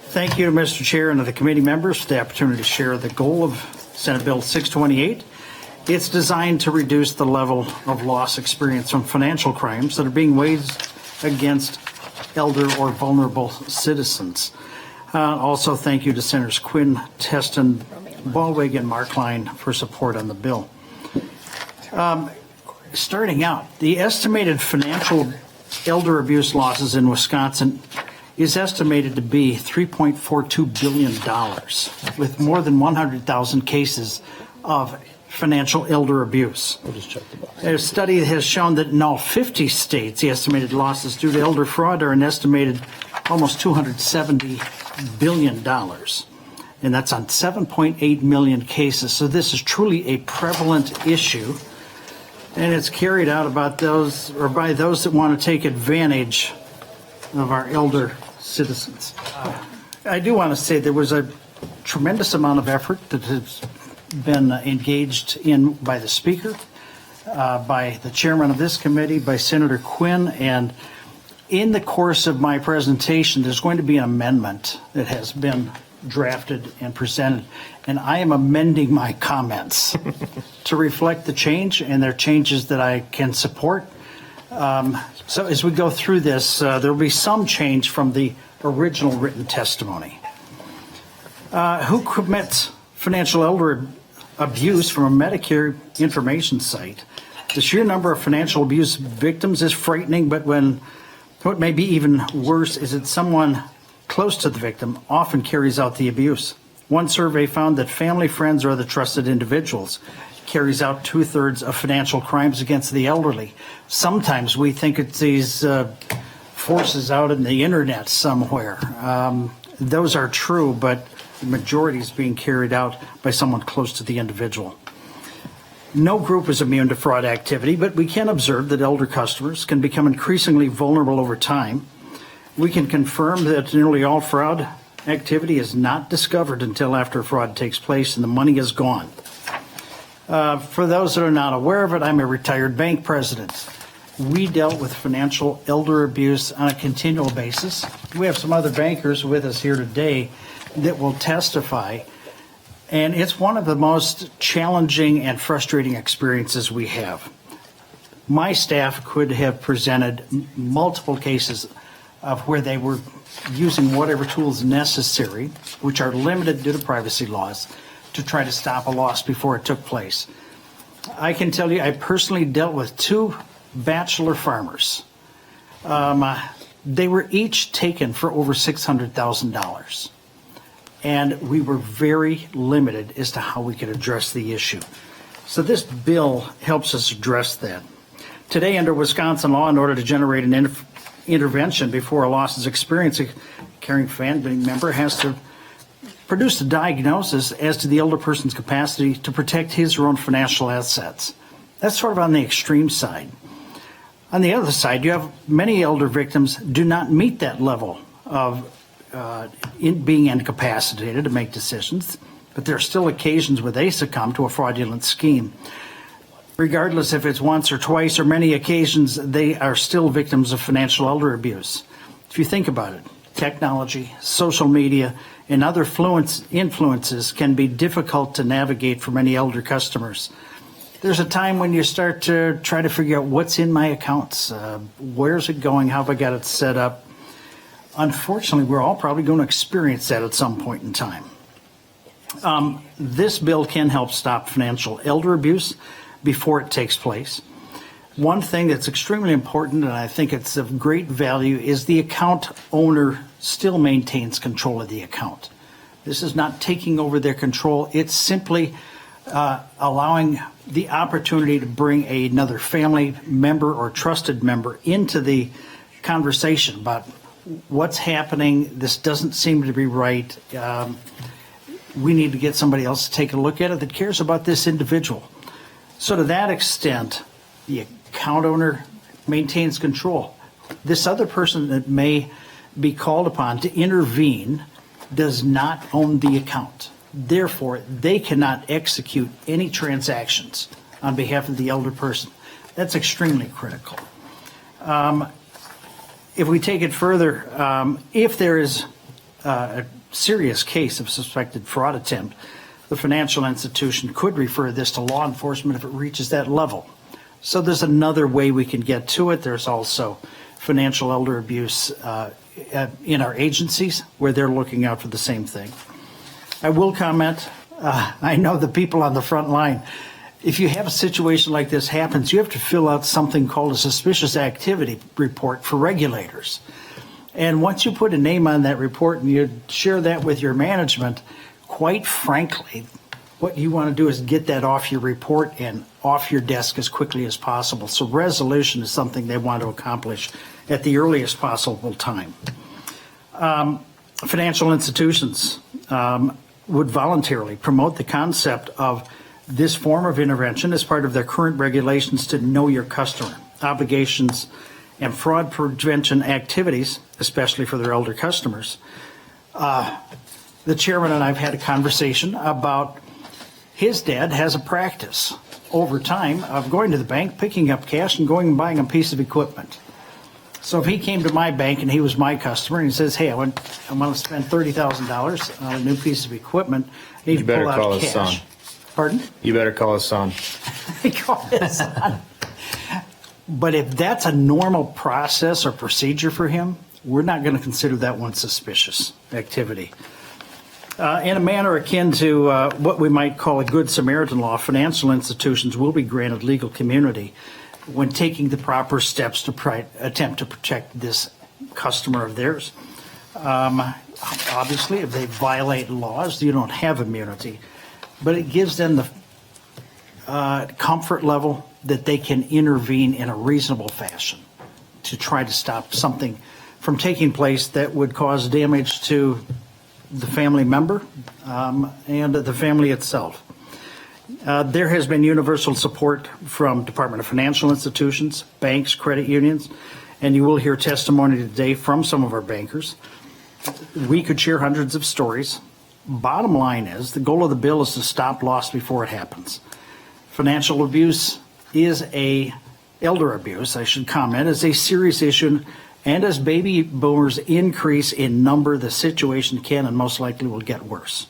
Thank you to Mr. Chair and to the committee members for the opportunity to share the goal of Senate Bill 628. It's designed to reduce the level of loss experienced from financial crimes that are being waged against elder or vulnerable citizens. Also, thank you to Senators Quinn, Teston, Baldwin, and Markline for support on the bill. Starting out, the estimated financial elder abuse losses in Wisconsin is estimated to be $3.42 billion, with more than 100,000 cases of financial elder abuse. A study has shown that in all 50 states, the estimated losses due to elder fraud are an estimated almost $270 billion. And that's on 7.8 million cases. So this is truly a prevalent issue. And it's carried out by those that want to take advantage of our elder citizens. I do want to say there was a tremendous amount of effort that has been engaged in by the Speaker, by the Chairman of this committee, by Senator Quinn, and in the course of my presentation, there's going to be an amendment that has been drafted and presented, and I am amending my comments to reflect the change, and they're changes that I can support. So as we go through this, there will be some change from the original written testimony. Who commits financial elder abuse from a Medicare information site? The sheer number of financial abuse victims is frightening, but what may be even worse is that someone close to the victim often carries out the abuse. One survey found that family, friends, or other trusted individuals carries out 2/3 of financial crimes against the elderly. Sometimes we think it's these forces out in the internet somewhere. Those are true, but the majority is being carried out by someone close to the individual. No group is immune to fraud activity, but we can observe that elder customers can become increasingly vulnerable over time. We can confirm that nearly all fraud activity is not discovered until after fraud takes place and the money is gone. For those that are not aware of it, I'm a retired bank president. We dealt with financial elder abuse on a continual basis. We have some other bankers with us here today that will testify, and it's one of the most challenging and frustrating experiences we have. My staff could have presented multiple cases of where they were using whatever tools necessary, which are limited due to privacy laws, to try to stop a loss before it took place. I can tell you I personally dealt with 2 bachelor farmers. They were each taken for over $600,000. And we were very limited as to how we could address the issue. So this bill helps us address that. Today, under Wisconsin law, in order to generate an intervention before a loss is experienced, a caring family member has to produce a diagnosis as to the elder person's capacity to protect his or her own financial assets. That's sort of on the extreme side. On the other side, you have many elder victims do not meet that level of in being incapacitated to make decisions, but there are still occasions where they succumb to a fraudulent scheme. Regardless if it's once or twice or many occasions, they are still victims of financial elder abuse. If you think about it, technology, social media, and other influences can be difficult to navigate for many elder customers. There's a time when you start to try to figure out what's in my accounts, where's it going, how have I got it set up. Unfortunately, we're all probably going to experience that at some point in time. This bill can help stop financial elder abuse before it takes place. One thing that's extremely important, and I think it's of great value, is the account owner still maintains control of the account. This is not taking over their control. It's simply allowing the opportunity to bring another family member or trusted member into the conversation about what's happening. This doesn't seem to be right. We need to get somebody else to take a look at it that cares about this individual. So to that extent, the account owner maintains control. This other person that may be called upon to intervene does not own the account. Therefore, they cannot execute any transactions on behalf of the elder person. That's extremely critical. If we take it further, if there is serious case of suspected fraud attempt, the financial institution could refer this to law enforcement if it reaches that level. So there's another way we can get to it. There's also financial elder abuse in our agencies where they're looking out for the same thing. I will comment, I know the people on the front line, if you have a situation like this happens, you have to fill out something called a suspicious activity report for regulators. And once you put a name on that report and you share that with your management, quite frankly, what you want to do is get that off your report and off your desk as quickly as possible. So resolution is something they want to accomplish at the earliest possible time. Financial institutions would voluntarily promote the concept of this form of intervention as part of their current regulations to know your customer obligations and fraud prevention activities, especially for their elder customers. The chairman and I have had a conversation about his dad has a practice over time of going to the bank, picking up cash, and going and buying a piece of equipment. So if he came to my bank and he was my customer and he says, hey, I want to spend $30,000 on a new piece of equipment, I need to pull out cash. His son. Pardon? You better call his son. Call his son. But if that's a normal process or procedure for him, we're not going to consider that one suspicious activity. In a manner akin to what we might call a Good Samaritan law, financial institutions will be granted legal immunity when taking the proper steps to attempt to protect this customer of theirs. Obviously, if they violate laws, you don't have immunity, but it gives them the comfort level that they can intervene in a reasonable fashion to try to stop something from taking place that would cause damage to the family member and the family itself. There has been universal support from Department of Financial Institutions, banks, credit unions, and you will hear testimony today from some of our bankers. We could share hundreds of stories. Bottom line is the goal of the bill is to stop loss before it happens. Financial abuse is elder abuse, I should comment, is a serious issue. And as baby boomers increase in number, the situation can and most likely will get worse.